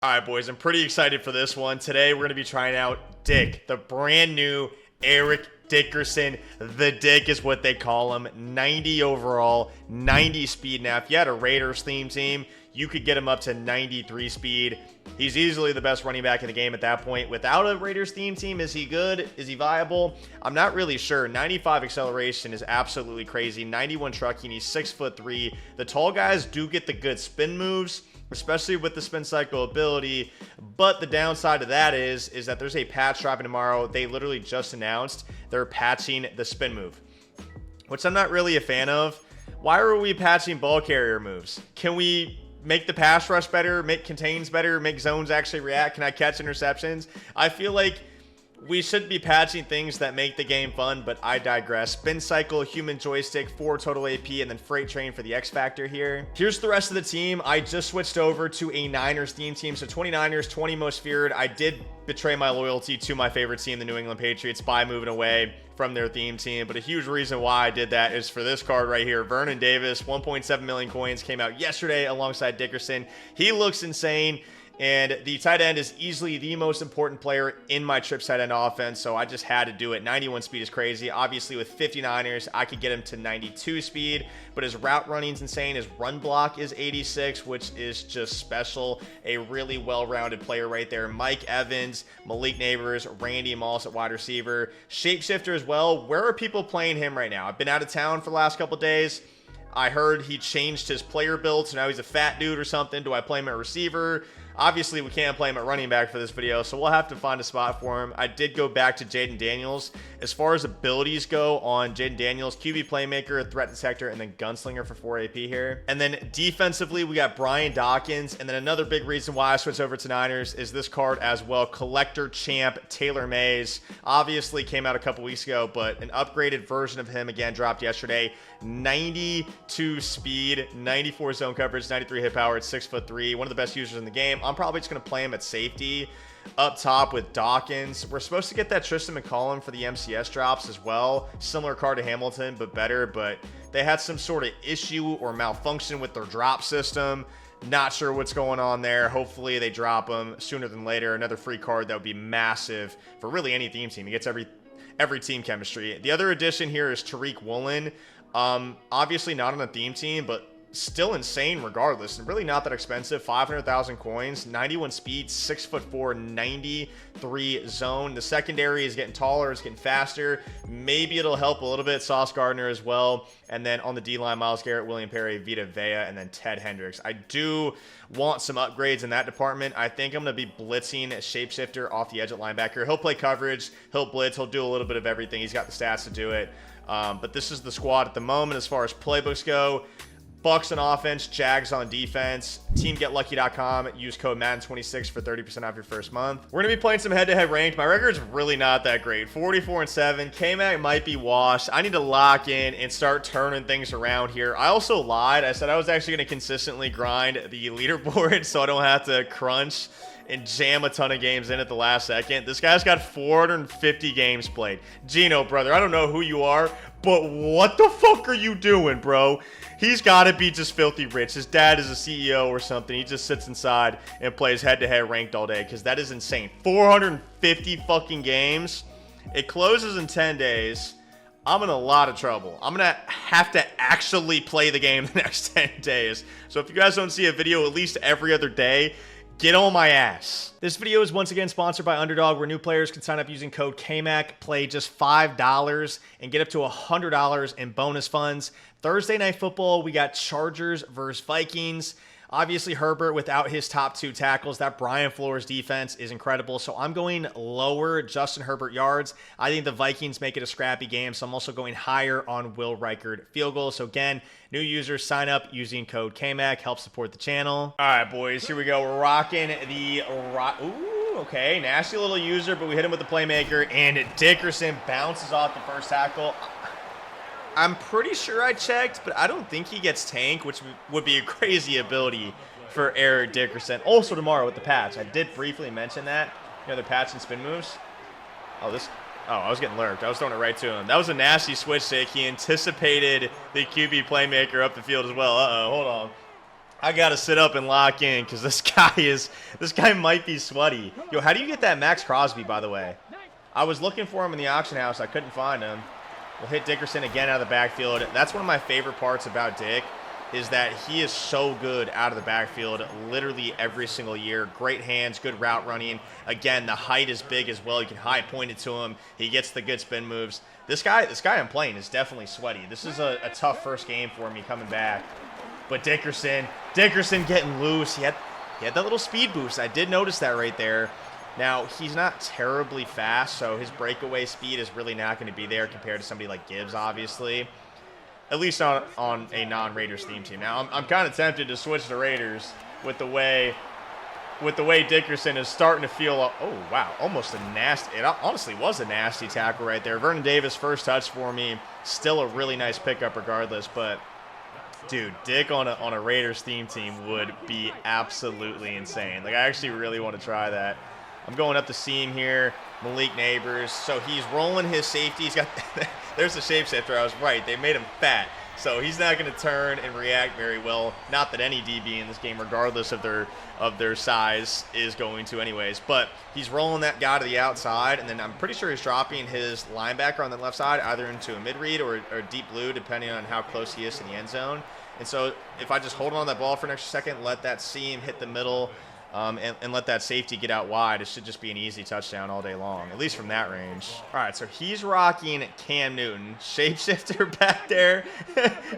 All right, boys, I'm pretty excited for this one. Today, we're going to be trying out Dick, the brand new Eric Dickerson. The Dick is what they call him. 90 overall, 90 speed. Now, if you had a Raiders theme team, you could get him up to 93 speed. He's easily the best running back in the game at that point. Without a Raiders theme team, is he good? Is he viable? I'm not really sure. 95 acceleration is absolutely crazy. 91 trucking. He's 6'3". The tall guys do get the good spin moves, especially with the spin cycle ability. But the downside to that is that there's a patch dropping tomorrow. They literally just announced they're patching the spin move, which I'm not really a fan of. Why are we patching ball carrier moves? Can we make the pass rush better, make contains better, make zones actually react? Can I catch interceptions? I feel like we should be patching things that make the game fun, but I digress. Spin cycle, human joystick, 4 total AP, and then freight train for the X factor here. Here's the rest of the team. I just switched over to a Niners theme team. So 29ers, 20 most feared. I did betray my loyalty to my favorite team, the New England Patriots, by moving away from their theme team. But a huge reason why I did that is for this card right here. Vernon Davis, 1.7 million coins, came out yesterday alongside Dickerson. He looks insane. And the tight end is easily the most important player in my trips tight end offense, so I just had to do it. 91 speed is crazy. Obviously, with 59ers, I could get him to 92 speed, but his route running is insane. His run block is 86, which is just special. A really well-rounded player right there. Mike Evans, Malik Neighbors, Randy Moss at wide receiver. Shapeshifter as well. Where are people playing him right now? I've been out of town for the last couple days. I heard he changed his player build, so now he's a fat dude or something. Do I play him at receiver? Obviously, we can't play him at running back for this video, so we'll have to find a spot for him. I did go back to Jaden Daniels. As far as abilities go on Jaden Daniels, QB playmaker, threat detector, and then gunslinger for 4 AP here. And then defensively, we got Brian Dawkins. And then another big reason why I switched over to Niners is this card as well. Collector Champ Taylor Mays. Obviously came out a couple weeks ago, but an upgraded version of him again dropped yesterday. 92 speed, 94 zone coverage, 93 hit power at 6'3". One of the best users in the game. I'm probably just going to play him at safety up top with Dawkins. We're supposed to get that Tristan McCollum for the MCS drops as well. Similar card to Hamilton, but better. But they had some sort of issue or malfunction with their drop system. Not sure what's going on there. Hopefully they drop him sooner than later. Another free card that would be massive for really any theme team. He gets every team chemistry. The other addition here is Tariq Woolen. Obviously not on a theme team, but still insane regardless, and really not that expensive. 500,000 coins, 91 speed, 6'4", 93 zone. The secondary is getting taller, it's getting faster. Maybe it'll help a little bit. Sauce Gardner as well. And then on the D-line, Myles Garrett, William Perry, Vita Vea, and then Ted Hendricks. I do want some upgrades in that department. I think I'm going to be blitzing Shapeshifter off the edge at linebacker. He'll play coverage, he'll blitz, he'll do a little bit of everything. He's got the stats to do it. But this is the squad at the moment as far as playbooks go. Bucks on offense, Jags on defense. TeamGetLucky.com. Use code Madden26 for 30% off your first month. We're going to be playing some head-to-head ranked. My record's really not that great. 44-7. K-Mac might be washed. I need to lock in and start turning things around here. I also lied. I said I was actually going to consistently grind the leaderboard so I don't have to crunch and jam a ton of games in at the last second. This guy's got 450 games played. Gino, brother, I don't know who you are, but what the fuck are you doing, bro? He's got to be just filthy rich. His dad is a CEO or something. He just sits inside and plays head-to-head ranked all day because that is insane. 450 fucking games. It closes in 10 days. I'm in a lot of trouble. I'm going to have to actually play the game the next 10 days. So if you guys don't see a video at least every other day, get on my ass. This video is once again sponsored by Underdog, where new players can sign up using code KMAC, play just $5, and get up to $100 in bonus funds. Thursday Night Football, we got Chargers versus Vikings. Obviously, Herbert, without his top 2 tackles, that Brian Flores defense is incredible. So I'm going lower Justin Herbert yards. I think the Vikings make it a scrappy game. So I'm also going higher on Will Reichard field goal. So again, new users sign up using code KMAC. Help support the channel. All right, boys, here we go. We're rocking the... Ooh, okay. Nasty little user, but we hit him with the playmaker. And Dickerson bounces off the first tackle. I'm pretty sure I checked, but I don't think he gets tank, which would be a crazy ability for Eric Dickerson. Also tomorrow with the patch. I did briefly mention that. You know, the patch and spin moves. Oh, I was getting lurked. I was throwing it right to him. That was a nasty switch take. He anticipated the QB playmaker up the field as well. Uh-oh, hold on. I gotta sit up and lock in because this guy might be sweaty. Yo, how do you get that Max Crosby, by the way? I was looking for him in the auction house. I couldn't find him. We'll hit Dickerson again out of the backfield. That's one of my favorite parts about Dick, is that he is so good out of the backfield literally every single year. Great hands, good route running. Again, the height is big as well. You can high point it to him. He gets the good spin moves. This guy I'm playing is definitely sweaty. This is a tough first game for me coming back. But Dickerson getting loose. He had that little speed boost. I did notice that right there. Now, he's not terribly fast, so his breakaway speed is really not going to be there compared to somebody like Gibbs, obviously. At least on a non-Raiders theme team. Now, I'm kind of tempted to switch to Raiders with the way Dickerson is starting to feel. Oh, wow, almost a nasty. It honestly was a nasty tackle right there. Vernon Davis, first touch for me. Still a really nice pickup regardless, but dude, Dick on a Raiders theme team would be absolutely insane. Like, I actually really want to try that. I'm going up the seam here. Malik Neighbors. So he's rolling his safety. He's got there's the shapeshifter. I was right. They made him fat. So he's not going to turn and react very well. Not that any DB in this game, regardless of their size, is going to anyways. But he's rolling that guy to the outside, and then I'm pretty sure he's dropping his linebacker on the left side either into a mid-read or deep blue, depending on how close he is to the end zone. And so if I just hold on to that ball for an extra second, let that seam hit the middle, and let that safety get out wide, it should just be an easy touchdown all day long, at least from that range. All right, so he's rocking Cam Newton. Shapeshifter back there.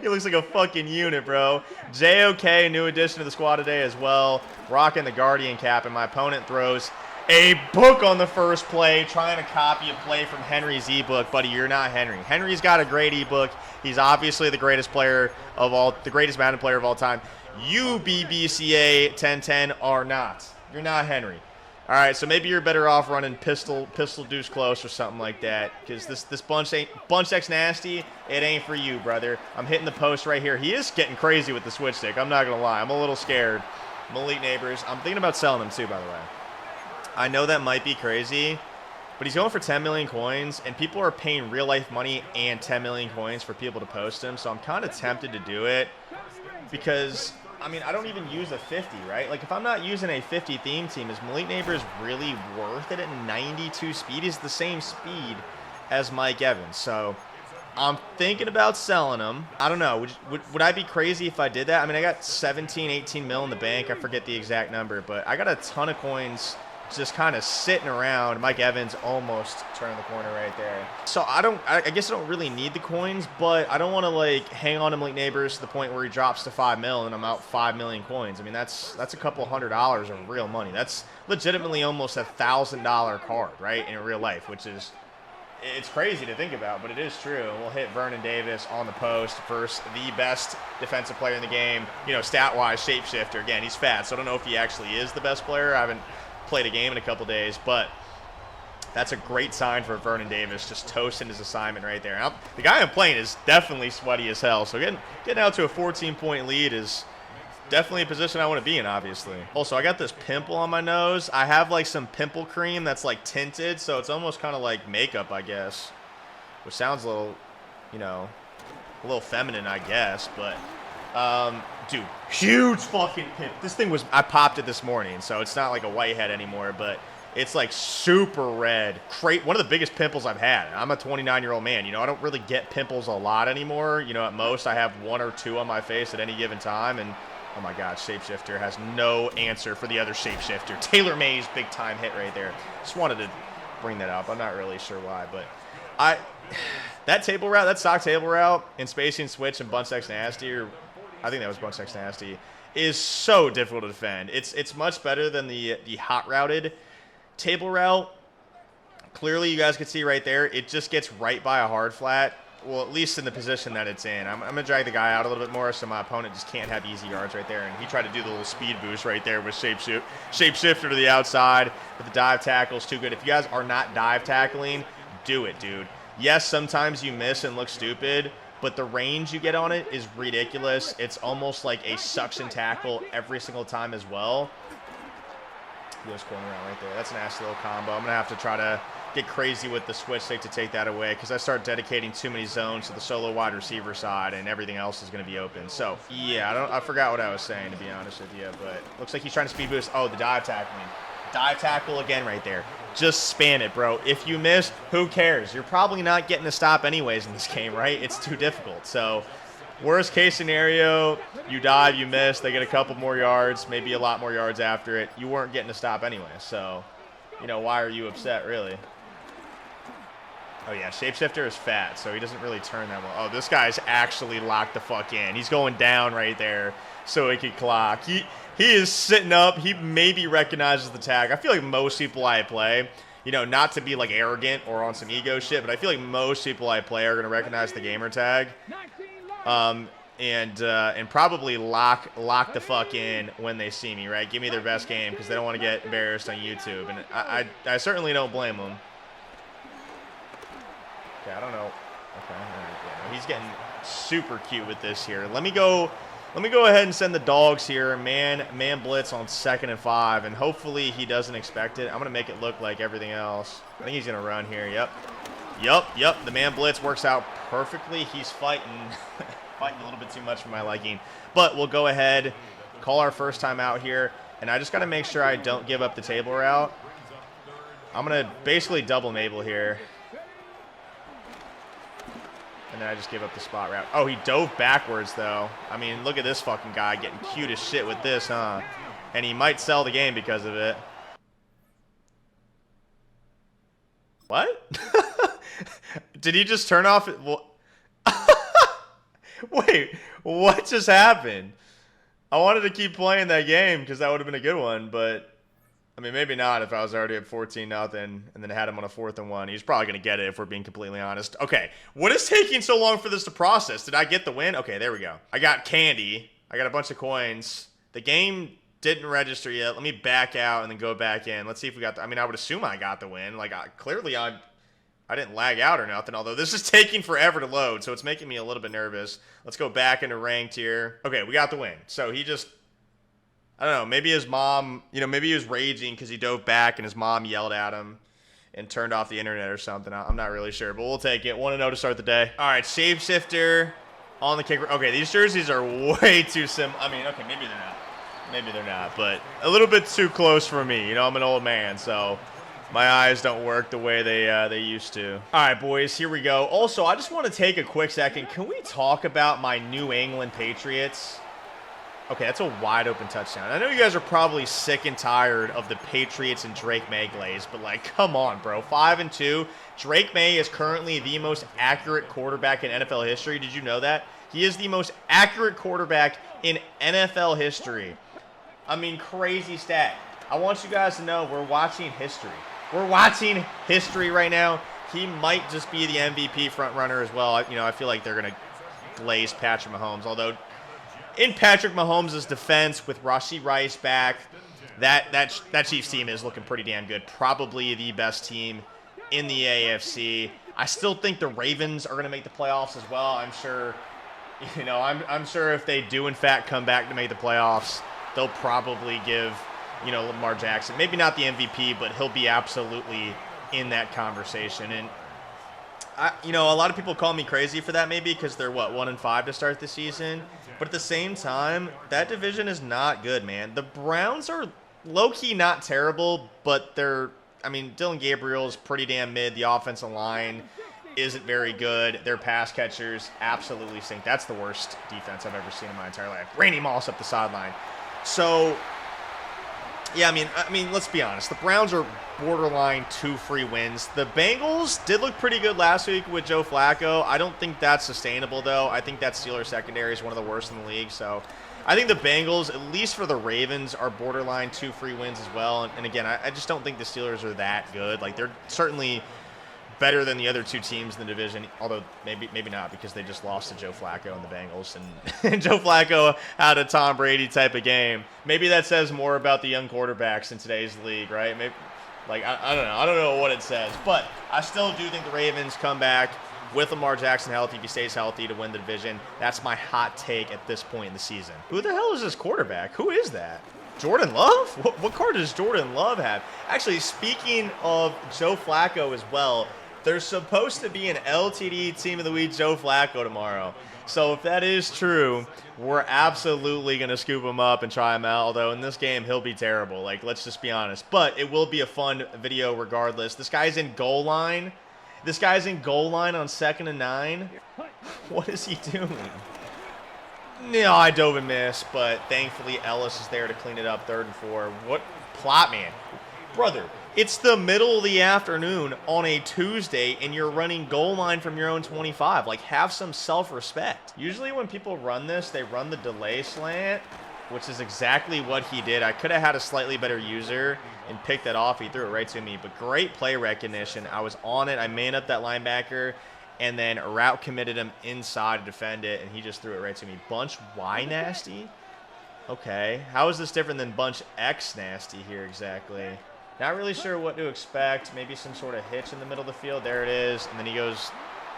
He looks like a fucking unit, bro. JOK, new addition to the squad today as well. Rocking the Guardian cap, and my opponent throws a book on the first play, trying to copy a play from Henry's ebook. Buddy, you're not Henry. Henry's got a great ebook. He's obviously the greatest Madden player of all time. You, BBCA 1010, are not. You're not Henry. All right, so maybe you're better off running pistol deuce close or something like that, because this bunch X nasty. It ain't for you, brother. I'm hitting the post right here. He is getting crazy with the switch stick. I'm not gonna lie. I'm a little scared. Malik Neighbors. I'm thinking about selling him too, by the way. I know that might be crazy, but he's going for 10 million coins, and people are paying real life money and 10 million coins for people to post him. So I'm kind of tempted to do it because, I mean, I don't even use a 50, right? Like, if I'm not using a 50 theme team, is Malik Neighbors really worth it at 92 speed? He's the same speed as Mike Evans. So I'm thinking about selling him. I don't know. Would I be crazy if I did that? I mean, I got 17, 18 mil in the bank. I forget the exact number, but I got a ton of coins just kind of sitting around. Mike Evans almost turned the corner right there. So I guess I don't really need the coins, but I don't want to like hang on to Malik Neighbors to the point where he drops to 5 mil and I'm out 5 million coins. I mean, that's a couple $100 of real money. That's legitimately almost $1,000 card, right, in real life, which is, it's crazy to think about, but it is true. We'll hit Vernon Davis on the post versus the best defensive player in the game, you know, stat-wise, shapeshifter. Again, he's fat, so I don't know if he actually is the best player. I haven't played a game in a couple days, but that's a great sign for Vernon Davis, just toasting his assignment right there. Now, the guy I'm playing is definitely sweaty as hell, so getting out to a 14-point lead is definitely a position I want to be in, obviously. Also, I got this pimple on my nose. I have like some pimple cream that's like tinted, so it's almost kind of like makeup, I guess, which sounds a little, you know, a little feminine, I guess, but dude, huge fucking pimple. This thing was, I popped it this morning, so it's not like a whitehead anymore, but it's like super red. One of the biggest pimples I've had. I'm a 29-year-old man. You know, I don't really get pimples a lot anymore. You know, at most I have 1 or 2 on my face at any given time, and oh my God, Shapeshifter has no answer for the other Shapeshifter. Taylor May's big time hit right there. Just wanted to bring that up. I'm not really sure why, but that stock table route in spacing switch and bunch X nasty, or I think that was bunch X nasty, is so difficult to defend. It's much better than the hot routed table route. Clearly, you guys can see right there, it just gets right by a hard flat. Well, at least in the position that it's in. I'm going to drag the guy out a little bit more so my opponent just can't have easy yards right there. And he tried to do the little speed boost right there with shapeshifter to the outside. But the dive tackle is too good. If you guys are not dive tackling, do it, dude. Yes, sometimes you miss and look stupid, but the range you get on it is ridiculous. It's almost like a suction tackle every single time as well. Just corner out right there. That's a nasty little combo. I'm going to have to try to get crazy with the switch stick to take that away because I start dedicating too many zones to the solo wide receiver side and everything else is going to be open. So, yeah, I forgot what I was saying, to be honest with you, but looks like he's trying to speed boost. Oh, the dive tackling. Dive tackle again right there. Just spam it, bro. If you miss, who cares? You're probably not getting a stop anyways in this game, right? It's too difficult. So, worst case scenario, you dive, you miss, they get a couple more yards, maybe a lot more yards after it. You weren't getting a stop anyway, so, you know, why are you upset, really? Oh, yeah, Shapeshifter is fat, so he doesn't really turn that well. Oh, this guy's actually locked the fuck in. He's going down right there so he can clock. He is sitting up. He maybe recognizes the tag. I feel like most people I play, you know, not to be, like, arrogant or on some ego shit, but I feel like most people I play are going to recognize the gamer tag. And probably lock the fuck in when they see me, right? Give me their best game because they don't want to get embarrassed on YouTube. And I certainly don't blame them. Okay, I don't know. Okay, yeah, he's getting super cute with this here. Let me go ahead and send the dogs here. Man blitz on 2nd and 5, and hopefully he doesn't expect it. I'm gonna make it look like everything else. I think he's gonna run here. Yep. The man blitz works out perfectly. He's fighting fighting a little bit too much for my liking. But we'll go ahead, call our first time out here, and I just gotta make sure I don't give up the table route. I'm gonna basically double Mabel here. And then I just give up the spot route. Oh, he dove backwards, though. I mean, look at this fucking guy getting cute as shit with this, huh? And he might sell the game because of it. What? Did he just turn off it? Wait, what just happened? I wanted to keep playing that game because that would have been a good one, but I mean, maybe not if I was already at 14-0 and then had him on a 4th and 1. He's probably going to get it if we're being completely honest. Okay, what is taking so long for this to process? Did I get the win? Okay, there we go. I got candy. I got a bunch of coins. The game didn't register yet. Let me back out and then go back in. Let's see if we got the, I mean, I would assume I got the win. Like, clearly I didn't lag out or nothing, although this is taking forever to load, so it's making me a little bit nervous. Let's go back into ranked here. Okay, we got the win. So he just, I don't know, maybe his mom, you know, maybe he was raging because he dove back and his mom yelled at him and turned off the internet or something. I'm not really sure, but we'll take it. 1-0 to start the day. All right, Shapeshifter on the kicker. Okay, these jerseys are way too simple. I mean, okay, maybe they're not. Maybe they're not, but a little bit too close for me. You know, I'm an old man, so my eyes don't work the way they used to. All right, boys, here we go. Also, I just want to take a quick second. Can we talk about my New England Patriots? Okay, that's a wide open touchdown. I know you guys are probably sick and tired of the Patriots and Drake May glaze, but like, come on, bro. 5-2. Drake May is currently the most accurate quarterback in NFL history. Did you know that? He is the most accurate quarterback in NFL history. I mean, crazy stat. I want you guys to know we're watching history. We're watching history right now. He might just be the MVP frontrunner as well. You know, I feel like they're going to glaze Patrick Mahomes, although in Patrick Mahomes' defense with Rashee Rice back, that Chiefs team is looking pretty damn good. Probably the best team in the AFC. I still think the Ravens are going to make the playoffs as well. I'm sure, you know, I'm sure if they do in fact come back to make the playoffs, they'll probably give, you know, Lamar Jackson, maybe not the MVP, but he'll be absolutely in that conversation. And you know, a lot of people call me crazy for that maybe because they're, what, 1-5 to start the season? But at the same time, that division is not good, man. The Browns are low-key not terrible, but they're, I mean, Dylan Gabriel is pretty damn mid. The offensive line isn't very good. Their pass catchers absolutely stink. That's the worst defense I've ever seen in my entire life. Randy Moss up the sideline. So, yeah, I mean, let's be honest. The Browns are borderline 2 free wins. The Bengals did look pretty good last week with Joe Flacco. I don't think that's sustainable, though. I think that Steelers secondary is one of the worst in the league. So I think the Bengals, at least for the Ravens, are borderline 2 free wins as well. And again, I just don't think the Steelers are that good. Like, they're certainly better than the other 2 teams in the division, although maybe not because they just lost to Joe Flacco and the Bengals, and Joe Flacco had a Tom Brady type of game. Maybe that says more about the young quarterbacks in today's league, right? Maybe, like, I don't know. I don't know what it says, but I still do think the Ravens come back with Lamar Jackson healthy, if he stays healthy, to win the division. That's my hot take at this point in the season. Who the hell is this quarterback? Who is that? Jordan Love? What card does Jordan Love have? Actually, speaking of Joe Flacco as well, there's supposed to be an LTD Team of the Week Joe Flacco tomorrow. So if that is true, we're absolutely going to scoop him up and try him out. Although in this game, he'll be terrible. Like, let's just be honest. But it will be a fun video regardless. This guy's in goal line. This guy's in goal line on 2nd and 9. What is he doing? No, I dove and missed, but thankfully Ellis is there to clean it up 3rd and 4. What plot, man? Brother, it's the middle of the afternoon on a Tuesday, and you're running goal line from your own 25. Like, have some self-respect. Usually when people run this, they run the delay slant, which is exactly what he did. I could have had a slightly better user and picked that off. He threw it right to me, but great play recognition. I was on it. I manned up that linebacker, and then a route committed him inside to defend it, and he just threw it right to me. Bunch Y nasty? Okay. How is this different than bunch X nasty here exactly? Not really sure what to expect. Maybe some sort of hitch in the middle of the field. There it is. And then he goes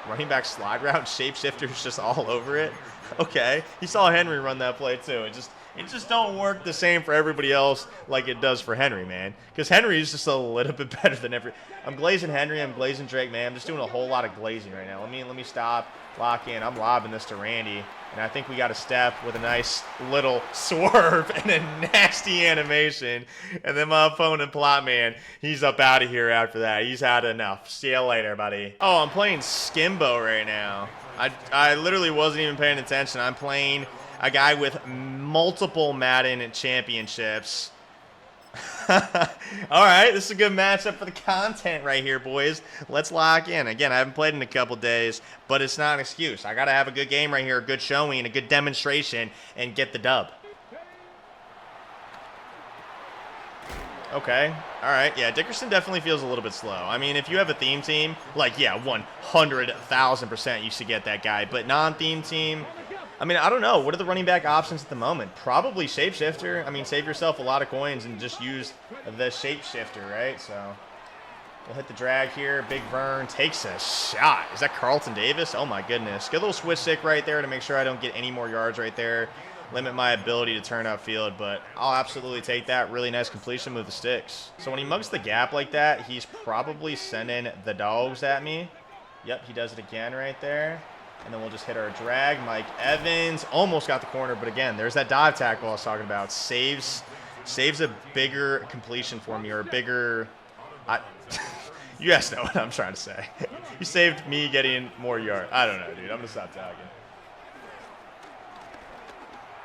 running back slide route. Shapeshifter's just all over it. Okay. He saw Henry run that play too. It just don't work the same for everybody else like it does for Henry, man. Because Henry is just a little bit better than every. I'm glazing Henry. I'm glazing Drake, man. I'm just doing a whole lot of glazing right now. Let me stop, lock in. I'm lobbing this to Randy. And I think we got a step with a nice little swerve and a nasty animation. And then my opponent, Plot Man, he's up out of here after that. He's had enough. See you later, buddy. Oh, I'm playing Skimbo right now. I literally wasn't even paying attention. I'm playing a guy with multiple Madden championships. All right, this is a good matchup for the content right here, boys. Let's lock in. Again, I haven't played in a couple days, but it's not an excuse. I got to have a good game right here, a good showing, a good demonstration, and get the dub. Okay, all right. Yeah, Dickerson definitely feels a little bit slow. I mean, if you have a theme team, like, yeah, 100,000% you should get that guy. But non-theme team, I mean, I don't know. What are the running back options at the moment? Probably Shapeshifter. I mean, save yourself a lot of coins and just use the Shapeshifter, right? So we'll hit the drag here. Big Vern takes a shot. Is that Carlton Davis? Oh, my goodness. Get a little switch stick right there to make sure I don't get any more yards right there. Limit my ability to turn upfield, but I'll absolutely take that. Really nice completion with the sticks. So when he mugs the gap like that, he's probably sending the dogs at me. Yep, he does it again right there. And then we'll just hit our drag. Mike Evans almost got the corner, but again, there's that dive tackle I was talking about. Saves a bigger completion for me, or a bigger. You guys know what I'm trying to say. He saved me getting more yards. I don't know, dude. I'm gonna stop talking.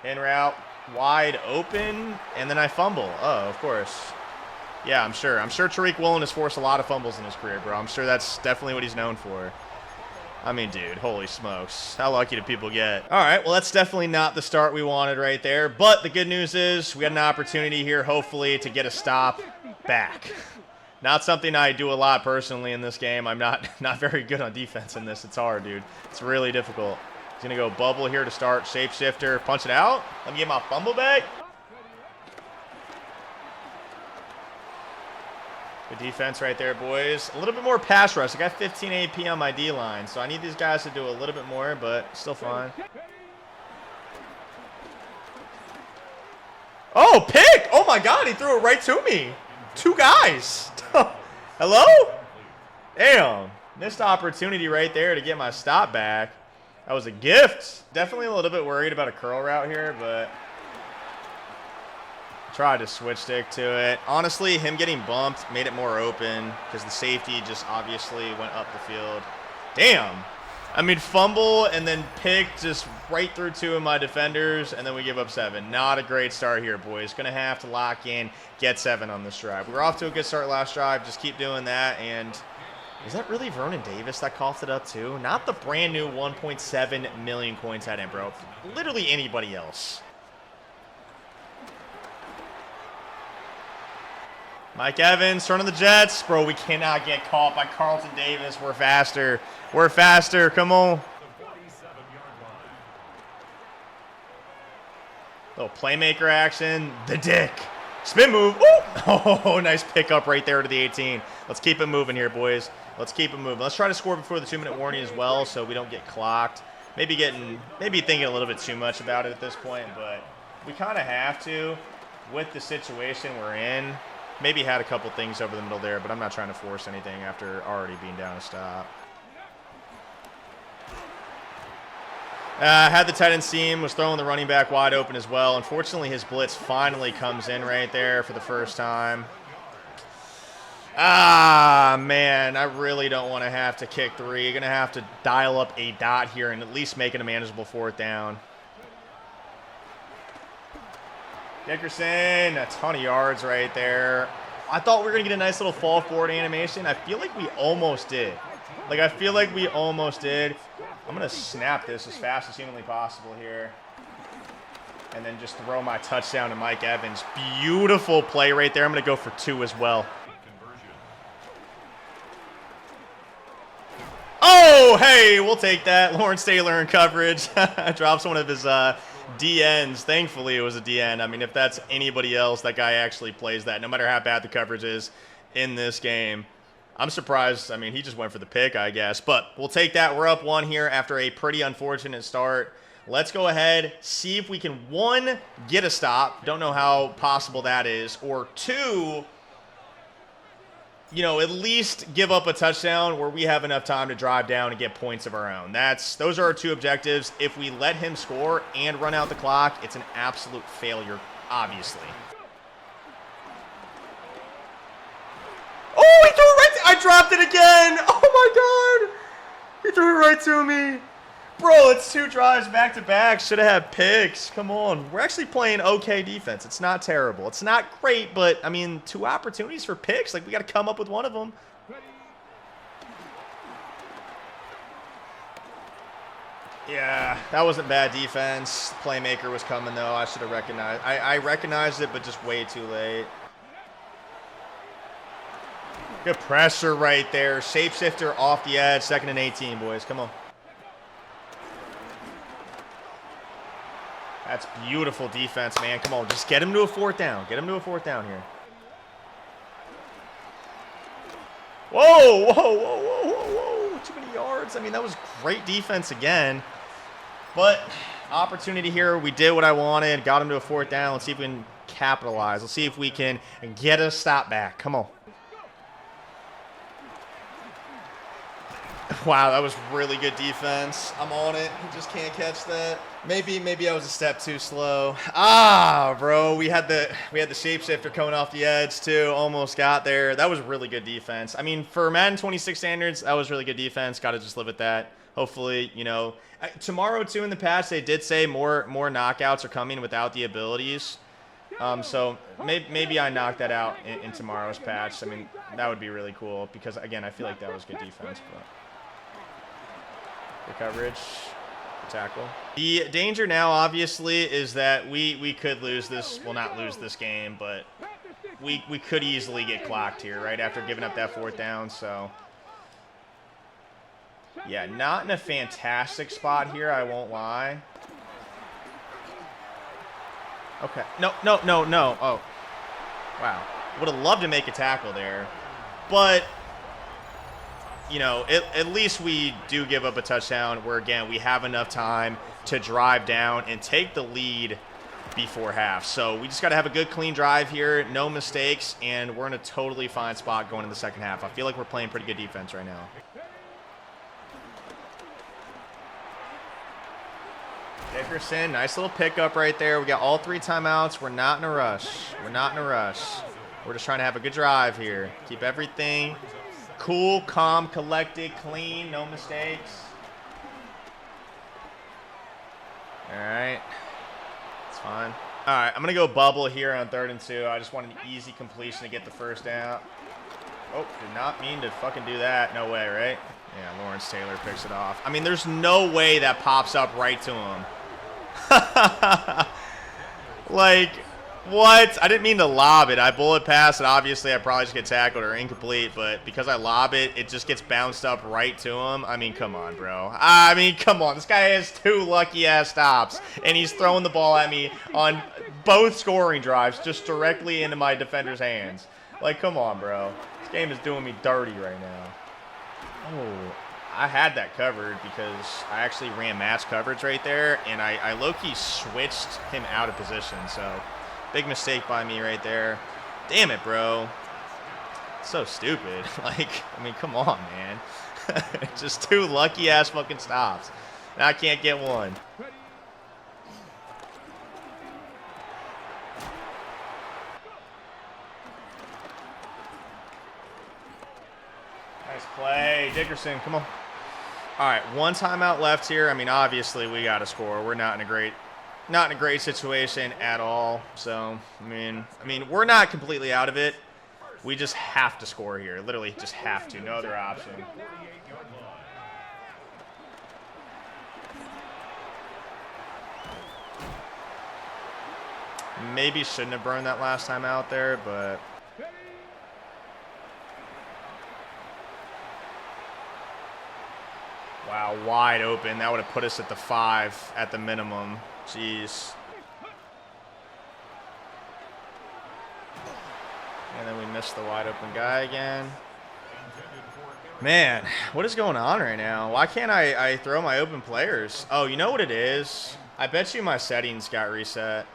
In route, wide open, and then I fumble. Oh, of course. Yeah, I'm sure. I'm sure Tariq Woolen has forced a lot of fumbles in his career, bro. I'm sure that's definitely what he's known for. I mean, dude, holy smokes. How lucky do people get? All right, well, that's definitely not the start we wanted right there. But the good news is we had an opportunity here, hopefully, to get a stop back. Not something I do a lot personally in this game. I'm not very good on defense in this. It's hard, dude. It's really difficult. He's going to go bubble here to start. Shapeshifter, punch it out. Let me get my fumble back. Good defense right there, boys. A little bit more pass rush. I got 15 AP on my D-line, so I need these guys to do a little bit more, but still fine. Oh, pick! Oh, my God, he threw it right to me. 2 guys. Hello? Damn. Missed opportunity right there to get my stop back. That was a gift. Definitely a little bit worried about a curl route here, but tried to switch stick to it. Honestly, him getting bumped made it more open because the safety just obviously went up the field. Damn. I mean, fumble and then pick just right through 2 of my defenders, and then we give up 7. Not a great start here, boys. Going to have to lock in, get 7 on this drive. We were off to a good start last drive. Just keep doing that, and is that really Vernon Davis that coughed it up too? Not the brand new 1.7 million coins head in, bro. Literally anybody else. Mike Evans, turn on the Jets. Bro, we cannot get caught by Carlton Davis. We're faster. We're faster. Come on. Little playmaker action. The Dick. Spin move. Ooh. Oh, nice pickup right there to the 18. Let's keep it moving here, boys. Let's keep it moving. Let's try to score before the 2-minute warning as well so we don't get clocked. Maybe thinking a little bit too much about it at this point, but we kind of have to. with the situation we're in, maybe had a couple things over the middle there, but I'm not trying to force anything after already being down a stop. Had the tight end seam, was throwing the running back wide open as well. Unfortunately, his blitz finally comes in right there for the first time. Ah, man, I really don't want to have to kick 3. You're going to have to dial up a dot here and at least make it a manageable 4th down. Dickerson, a ton of yards right there. I thought we were going to get a nice little fall forward animation. I feel like we almost did. I feel like we almost did. I'm going to snap this as fast as humanly possible here. And then just throw my touchdown to Mike Evans. Beautiful play right there. I'm going to go for 2 as well. Oh, hey, we'll take that. Lawrence Taylor in coverage. Drops one of his DNs. Thankfully, it was a DN. I mean, if that's anybody else, that guy actually plays that, no matter how bad the coverage is in this game. I'm surprised. I mean, he just went for the pick, I guess. But we'll take that. We're up 1 here after a pretty unfortunate start. Let's go ahead, see if we can, 1, get a stop. Don't know how possible that is. Or 2, at least give up a touchdown where we have enough time to drive down and get points of our own. Those are our 2 objectives. If we let him score and run out the clock, it's an absolute failure, obviously. Oh, he threw it right I dropped it again. Oh, my God. He threw it right to me. Bro, it's 2 drives back-to-back. Should have had picks. Come on. We're actually playing okay defense. It's not terrible. It's not great, but, I mean, 2 opportunities for picks. We got to come up with one of them. Yeah, that wasn't bad defense. Playmaker was coming, though. I should have recognized. I recognized it, but just way too late. Good pressure right there. Shapeshifter off the edge. 2nd and 18, boys. Come on. That's beautiful defense, man. Come on, just get him to a 4th down. Get him to a 4th down here. Whoa, whoa, whoa, whoa, whoa, whoa. Too many yards. I mean, that was great defense again. But opportunity here. We did what I wanted. Got him to a 4th down. Let's see if we can capitalize. Let's see if we can get a stop back. Come on. Wow, that was really good defense. I'm on it. He just can't catch that. Maybe I was a step too slow. Ah, bro, we had the shapeshifter coming off the edge too. Almost got there. That was really good defense. I mean, for Madden 26 standards, that was really good defense. Got to just live with that. Hopefully, tomorrow too. In the past, they did say more knockouts are coming without the abilities. So maybe I knocked that out in tomorrow's patch. I mean, that would be really cool because again, I feel like that was good defense. But good coverage. Tackle. The danger now, obviously, is that we could lose this. Well, not lose this game, but we could easily get clocked here, right, after giving up that 4th down. So, yeah, not in a fantastic spot here, I won't lie. Okay. No. Oh, wow. Would have loved to make a tackle there. But at least we do give up a touchdown where, again, we have enough time to drive down and take the lead before half. So we just got to have a good, clean drive here, no mistakes, and we're in a totally fine spot going into the 2nd half. I feel like we're playing pretty good defense right now. Dickerson, nice little pickup right there. We got all 3 timeouts. We're not in a rush. We're just trying to have a good drive here. Keep everything cool, calm, collected, clean, no mistakes. All right. It's fine. All right, I'm going to go bubble here on 3rd and 2. I just want an easy completion to get the 1st down. Oh, did not mean to fucking do that. No way, right? Yeah, Lawrence Taylor picks it off. I mean, there's no way that pops up right to him. What? I didn't mean to lob it. I bullet pass it. Obviously, I probably just get tackled or incomplete, but because I lob it, it just gets bounced up right to him. I mean, come on, bro. I mean, come on. This guy has 2 lucky-ass stops, and he's throwing the ball at me on both scoring drives just directly into my defender's hands. Come on, bro. This game is doing me dirty right now. Oh, I had that covered because I actually ran match coverage right there, and I low-key switched him out of position, so Big mistake by me right there. Damn it, bro. So stupid. Like, I mean, come on, man. Just 2 lucky-ass fucking stops. Now I can't get one. Nice play. Dickerson, come on. All right, 1 timeout left here. I mean, obviously we got to score. We're not in a great situation at all. So, I mean, we're not completely out of it. We just have to score here. Literally just have to. No other option. Maybe shouldn't have burned that last time out there, but... Wow, wide open. That would have put us at the 5 at the minimum. Jeez. And then we missed the wide open guy again. Man, what is going on right now? Why can't I throw my open players? Oh, you know what it is? I bet you my settings got reset.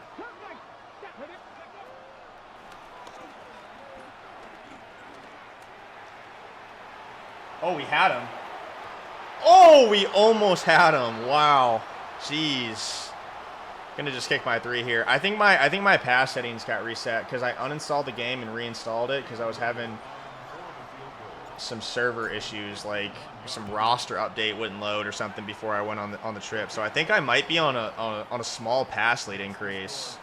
Oh, we had him. Oh, we almost had him. Wow. Jeez. Gonna just kick my 3 here. I think my pass settings got reset because I uninstalled the game and reinstalled it because I was having some server issues, like some roster update wouldn't load or something before I went on the trip. So I think I might be on a small pass lead increase.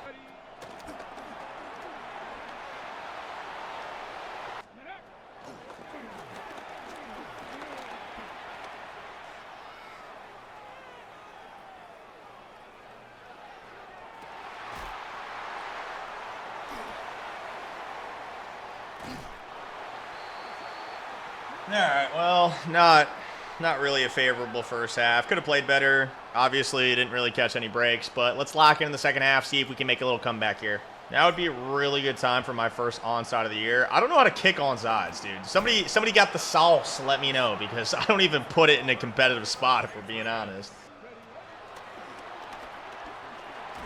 All right, well, not really a favorable first half. Could have played better. Obviously, didn't really catch any breaks, but let's lock in the second half, see if we can make a little comeback here. That would be a really good time for my first onside of the year. I don't know how to kick onsides, dude. Somebody got the sauce, let me know, because I don't even put it in a competitive spot, if we're being honest.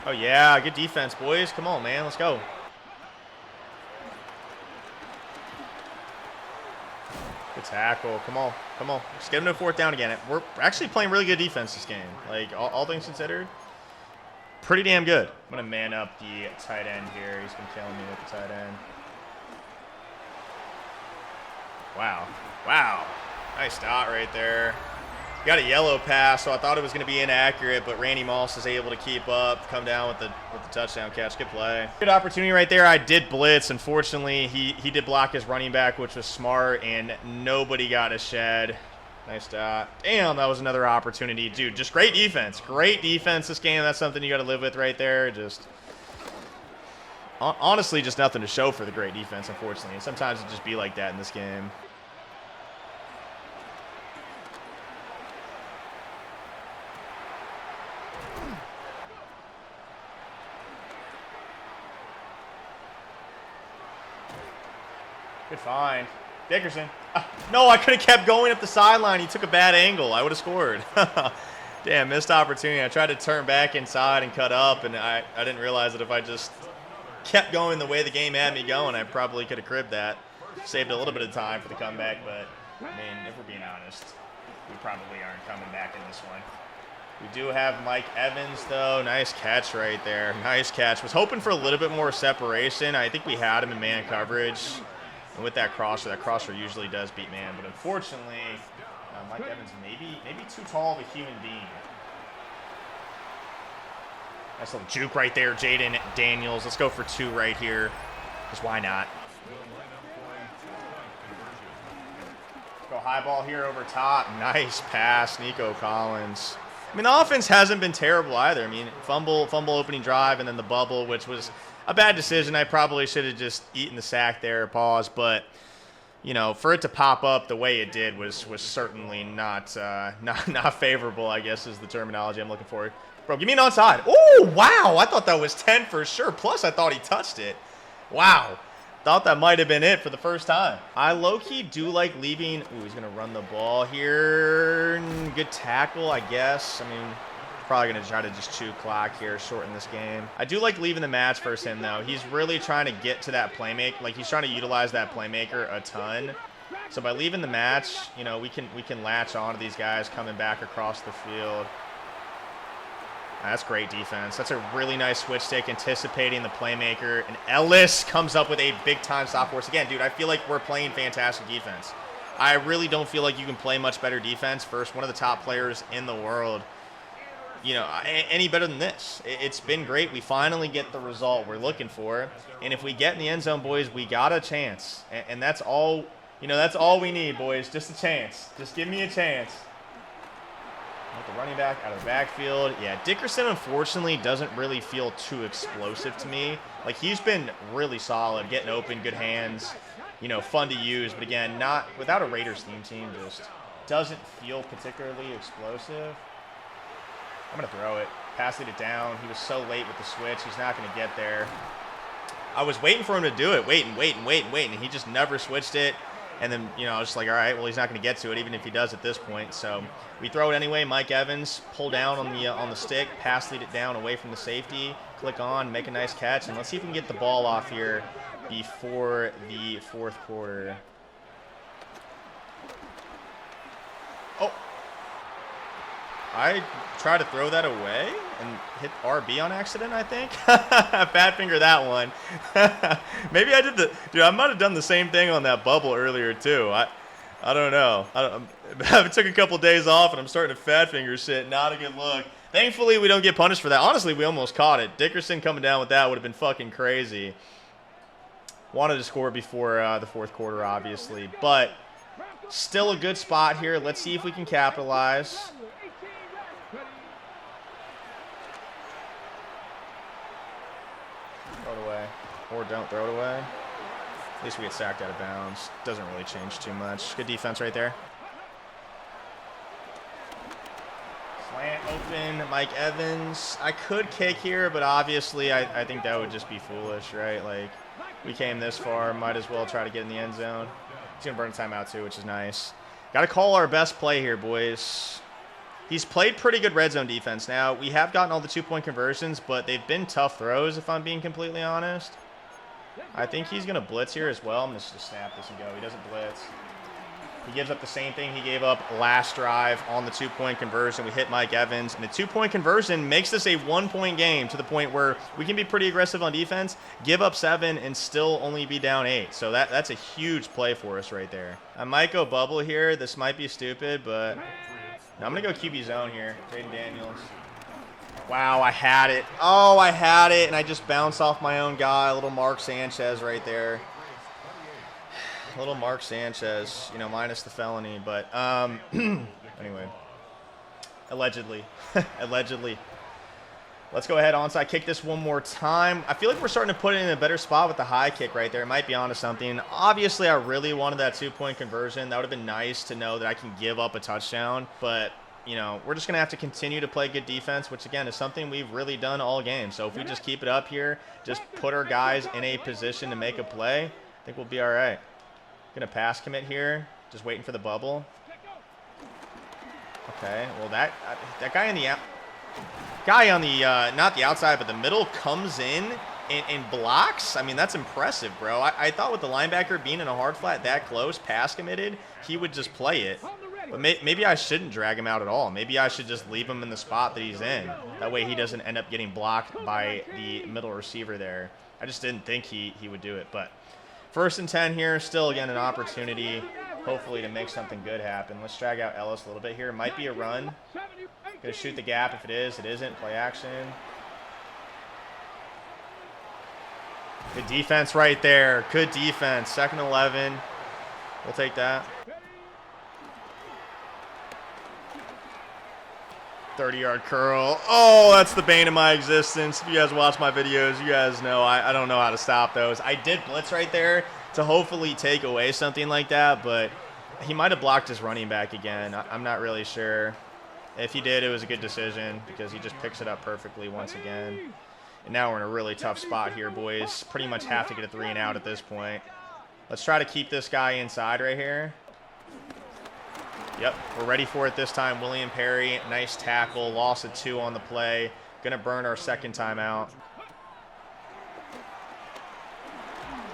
Oh, yeah, good defense, boys. Come on, man, let's go. Good tackle. Come on. Come on. Just get him to 4th down again. We're actually playing really good defense this game. Like, all things considered, pretty damn good. I'm going to man up the tight end here. He's been killing me with the tight end. Wow. Wow. Nice dot right there. Got a yellow pass, so I thought it was going to be inaccurate, but Randy Moss is able to keep up, come down with the touchdown catch. Good play. Good opportunity right there. I did blitz. Unfortunately, he did block his running back, which was smart, and nobody got a shed. Nice dot. Damn, that was another opportunity. Dude, just great defense. Great defense this game. That's something you got to live with right there. Just honestly, just nothing to show for the great defense, unfortunately. And sometimes it just be like that in this game. Good find. Dickerson. No, I could have kept going up the sideline. He took a bad angle. I would have scored. Damn, missed opportunity. I tried to turn back inside and cut up, and I didn't realize that if I just kept going the way the game had me going, I probably could have cribbed that. Saved a little bit of time for the comeback, but, I mean, if we're being honest, we probably aren't coming back in this one. We do have Mike Evans, though. Nice catch right there. Nice catch. Was hoping for a little bit more separation. I think we had him in man coverage. And with that crosser usually does beat man. But unfortunately, Mike Evans maybe too tall of a human being. Nice little juke right there, Jaden Daniels. Let's go for 2 right here, because why not? Let's go high ball here over top. Nice pass, Nico Collins. I mean, the offense hasn't been terrible either. I mean, fumble opening drive, and then the bubble, which was a bad decision. I probably should have just eaten the sack there, pause. But, you know, for it to pop up the way it did was certainly not favorable, I guess is the terminology I'm looking for. Bro, give me an onside. Oh, wow. I thought that was 10 for sure. Plus, I thought he touched it. Wow. Thought that might have been it for the first time. I low-key do like leaving. Ooh, he's going to run the ball here. Good tackle, I guess. I mean, Probably going to try to just chew clock here, shorten this game. I do like leaving the match versus him, though. He's really trying to get to that playmaker. Like, he's trying to utilize that playmaker a ton. So by leaving the match, you know, we can latch on to these guys coming back across the field. That's great defense. That's a really nice switch stick, anticipating the playmaker. And Ellis comes up with a big-time stop for us. Again, dude, I feel like we're playing fantastic defense. I really don't feel like you can play much better defense versus one of the top players in the world. You know, any better than this. It's been great. We finally get the result we're looking for. And if we get in the end zone, boys, we got a chance. And that's all, you know, that's all we need, boys. Just a chance. Just give me a chance. The running back out of the backfield. Yeah, Dickerson, unfortunately, doesn't really feel too explosive to me. Like, he's been really solid, getting open, good hands, you know, fun to use. But, again, not without a Raiders team, just doesn't feel particularly explosive. I'm going to throw it. Passing it down. He was so late with the switch. He's not going to get there. I was waiting for him to do it, waiting, and he just never switched it. And then, you know, I was just like, all right, well, he's not going to get to it, even if he does at this point. So we throw it anyway. Mike Evans, pull down on the stick, pass lead it down away from the safety, click on, make a nice catch. And let's see if we can get the ball off here before the fourth quarter. Oh. I tried to throw that away and hit RB on accident, I think. Bad finger that one. Maybe I did dude, I might have done the same thing on that bubble earlier, too. I don't know. I took a couple days off, and I'm starting to fat finger shit. Not a good look. Thankfully, we don't get punished for that. Honestly, we almost caught it. Dickerson coming down with that would have been fucking crazy. Wanted to score before the fourth quarter, obviously. But still a good spot here. Let's see if we can capitalize. Throw it away. Or don't throw it away. At least we get sacked out of bounds. Doesn't really change too much. Good defense right there. Slant open. Mike Evans. I could kick here, but obviously I think that would just be foolish, right? Like, we came this far. Might as well try to get in the end zone. He's going to burn timeout too, which is nice. Got to call our best play here, boys. He's played pretty good red zone defense. Now, we have gotten all the two-point conversions, but they've been tough throws, if I'm being completely honest. I think he's going to blitz here as well. I'm going to just snap this and go. He doesn't blitz. He gives up the same thing he gave up last drive on the two-point conversion. We hit Mike Evans, and the two-point conversion makes this a one-point game to the point where we can be pretty aggressive on defense, give up 7, and still only be down 8. So that's a huge play for us right there. I might go bubble here. This might be stupid, but I'm going to go QB zone here. Jaden Daniels. Wow, I had it. Oh, I had it, and I just bounced off my own guy. A little Mark Sanchez right there. Little Mark Sanchez, you know, minus the felony. But anyway, allegedly. Allegedly. Let's go ahead onside kick this one more time. I feel like we're starting to put it in a better spot with the high kick right there. It might be onto something. Obviously, I really wanted that two-point conversion. That would have been nice to know that I can give up a touchdown. But, you know, we're just going to have to continue to play good defense, which, again, is something we've really done all game. So if we just keep it up here, just put our guys in a position to make a play, I think we'll be all right. Going to pass commit here. Just waiting for the bubble. Okay, well, that guy in the guy on the not the outside but the middle comes in and blocks. I mean, that's impressive, bro. I thought with the linebacker being in a hard flat that close, pass committed, he would just play it. But maybe I shouldn't drag him out at all. Maybe I should just leave him in the spot that he's in. That way he doesn't end up getting blocked by the middle receiver there. I just didn't think he would do it. But 1st and 10 here, still again an opportunity hopefully to make something good happen. Let's drag out Ellis a little bit here. Might be a run. Gonna shoot the gap if it is. It isn't. Play action. Good defense right there. Good defense. 2nd and 11. We'll take that. 30-yard curl. Oh, that's the bane of my existence. If you guys watch my videos, you guys know I don't know how to stop those. I did blitz right there to hopefully take away something like that, but he might have blocked his running back again. I'm not really sure. If he did, it was a good decision because he just picks it up perfectly once again. And now we're in a really tough spot here, boys. Pretty much have to get a 3 and out at this point. Let's try to keep this guy inside right here. Yep, we're ready for it this time. William Perry, nice tackle, loss of 2 on the play. Gonna burn our second timeout.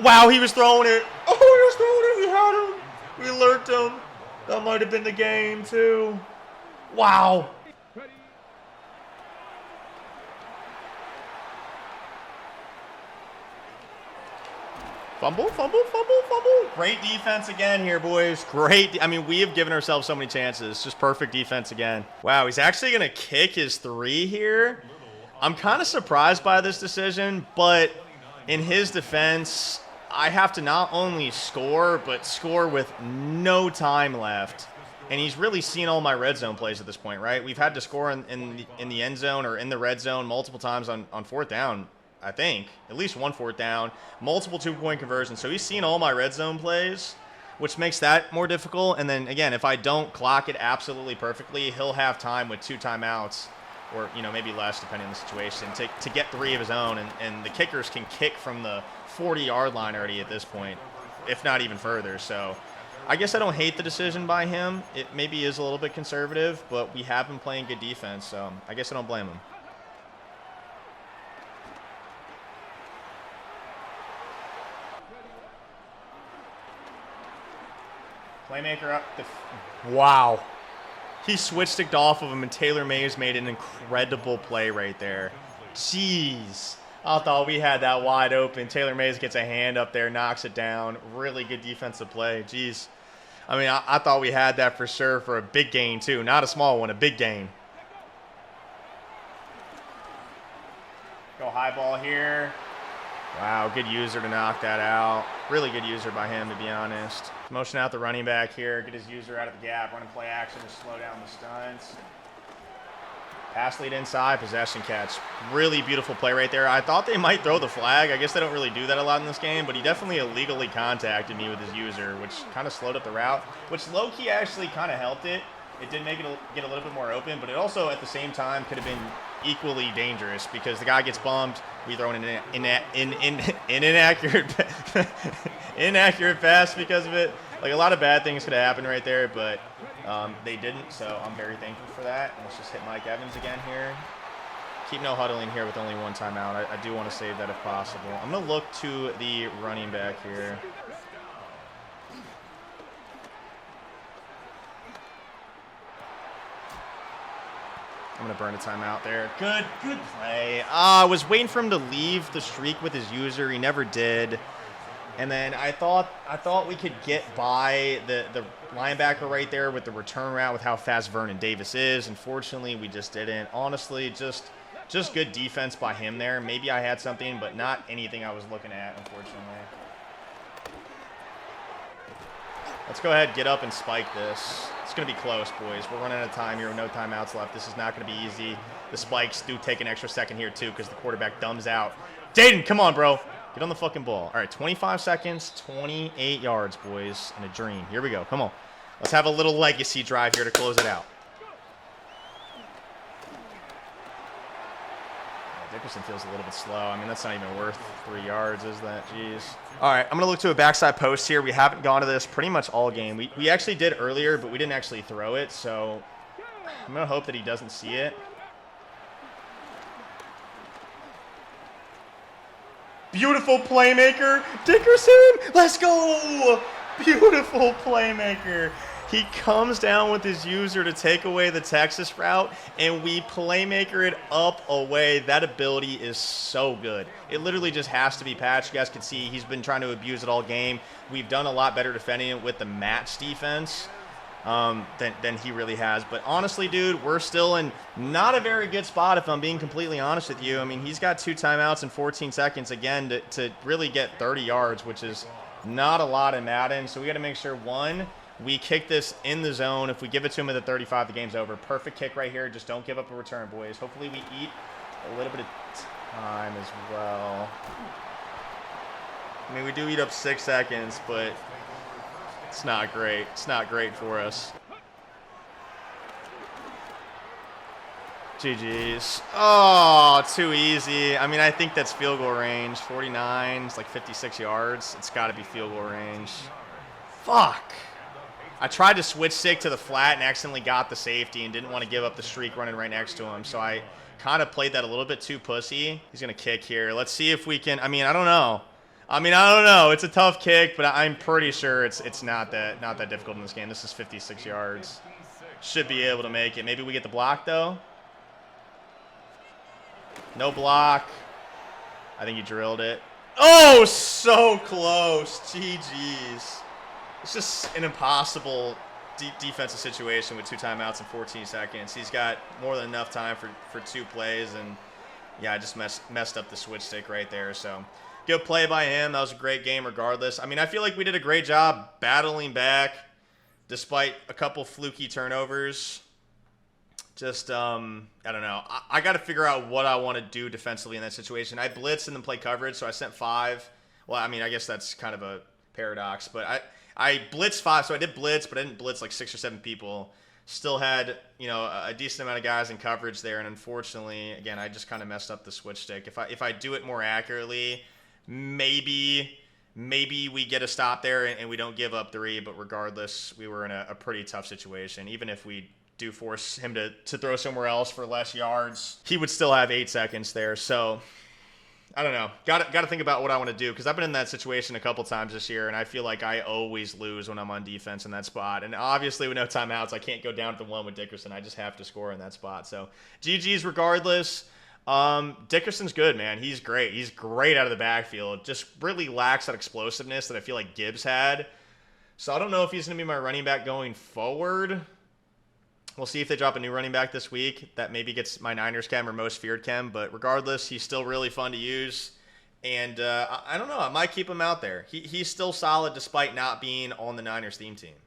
Wow, he was throwing it. Oh, he was throwing it. We had him. We lurked him. That might have been the game, too. Wow. Fumble, fumble, fumble, fumble. Great defense again here, boys. Great. I mean, we have given ourselves so many chances. Just perfect defense again. Wow, he's actually going to kick his 3 here. I'm kind of surprised by this decision, but in his defense, I have to not only score, but score with no time left. And he's really seen all my red zone plays at this point, right? We've had to score in the end zone or in the red zone multiple times on 4th down. I think, at least 1 4th down, multiple 2-point conversions. So he's seen all my red zone plays, which makes that more difficult. And then, again, if I don't clock it absolutely perfectly, he'll have time with 2 timeouts or, you know, maybe less depending on the situation to get 3 of his own. And the kickers can kick from the 40-yard line already at this point, if not even further. So I guess I don't hate the decision by him. It maybe is a little bit conservative, but we have been playing good defense, so I guess I don't blame him. Playmaker up. Wow. He switch-sticked off of him, and Taylor Mays made an incredible play right there. Jeez. I thought we had that wide open. Taylor Mays gets a hand up there, knocks it down. Really good defensive play. Jeez. I mean, I thought we had that for sure for a big gain, too. Not a small one, a big gain. Go high ball here. Wow, good user to knock that out. Really good user by him, to be honest. Motion out the running back here. Get his user out of the gap. Running play action to slow down the stunts. Pass lead inside, possession catch. Really beautiful play right there. I thought they might throw the flag. I guess they don't really do that a lot in this game, but he definitely illegally contacted me with his user, which kind of slowed up the route, which low-key actually kind of helped it. It did make it get a little bit more open, but it also, at the same time, could have been equally dangerous because the guy gets bummed. We throw an inaccurate inaccurate pass because of it. Like, a lot of bad things could have happened right there, but they didn't, so I'm very thankful for that. And let's just hit Mike Evans again here. Keep no huddling here with only 1 timeout. I do want to save that if possible. I'm going to look to the running back here. I'm going to burn a timeout there. Good play. I was waiting for him to leave the streak with his user. He never did. And then I thought we could get by the linebacker right there with the return route with how fast Vernon Davis is. Unfortunately, we just didn't. Honestly, just good defense by him there. Maybe I had something, but not anything I was looking at, unfortunately. Let's go ahead, get up, and spike this. It's going to be close, boys. We're running out of time here with no timeouts left. This is not going to be easy. The spikes do take an extra second here, too, because the quarterback dumbs out. Jaden, come on, bro. Get on the fucking ball. All right, 25 seconds, 28 yards, boys, and a dream. Here we go. Come on. Let's have a little legacy drive here to close it out. Dickerson feels a little bit slow. I mean, that's not even worth 3 yards, is that? Jeez. All right, I'm going to look to a backside post here. We haven't gone to this pretty much all game. We actually did earlier, but we didn't actually throw it, so I'm going to hope that he doesn't see it. Beautiful playmaker, Dickerson. Let's go. Beautiful playmaker. He comes down with his user to take away the Texas route, and we playmaker it up away. That ability is so good. It literally just has to be patched. You guys can see he's been trying to abuse it all game. We've done a lot better defending it with the match defense than he really has. But honestly, dude, we're still in not a very good spot if I'm being completely honest with you. I mean, he's got 2 timeouts in 14 seconds, again, to really get 30 yards, which is not a lot in Madden. So we got to make sure, one, we kick this in the zone. If we give it to him at the 35, the game's over. Perfect kick right here. Just don't give up a return, boys. Hopefully we eat a little bit of time as well. I mean, we do eat up 6 seconds, but it's not great. It's not great for us. GG's. Oh, too easy. I mean, I think that's field goal range. 49, it's like 56 yards. It's got to be field goal range. Fuck. I tried to switch stick to the flat and accidentally got the safety and didn't want to give up the streak running right next to him. So I kind of played that a little bit too pussy. He's going to kick here. Let's see if we can. I mean, I don't know. It's a tough kick, but I'm pretty sure it's not that difficult in this game. This is 56 yards. Should be able to make it. Maybe we get the block, though. No block. I think he drilled it. Oh, so close. GG's. It's just an impossible defensive situation with 2 timeouts in 14 seconds. He's got more than enough time for 2 plays, and yeah, I just messed up the switch stick right there. So good play by him. That was a great game regardless. I mean, I feel like we did a great job battling back despite a couple fluky turnovers. Just, I don't know. I got to figure out what I want to do defensively in that situation. I blitzed and then played coverage, so I sent 5. Well, I mean, I guess that's kind of a paradox, but I blitzed 5, so I did blitz, but I didn't blitz like 6 or 7 people. Still had, a decent amount of guys in coverage there, and unfortunately, again, I just kind of messed up the switch stick. If I do it more accurately, maybe we get a stop there and we don't give up 3, but regardless, we were in a pretty tough situation. Even if we do force him to throw somewhere else for less yards, he would still have 8 seconds there. So I don't know. Got to think about what I want to do, because I've been in that situation a couple times this year, and I feel like I always lose when I'm on defense in that spot. And obviously with no timeouts, I can't go down to the 1 with Dickerson. I just have to score in that spot. So GG's regardless. Dickerson's good, man. He's great. He's great out of the backfield. Just really lacks that explosiveness that I feel like Gibbs had. So I don't know if he's going to be my running back going forward. We'll see if they drop a new running back this week that maybe gets my Niners chem or most feared chem. But regardless, he's still really fun to use. And I don't know. I might keep him out there. He's still solid despite not being on the Niners theme team.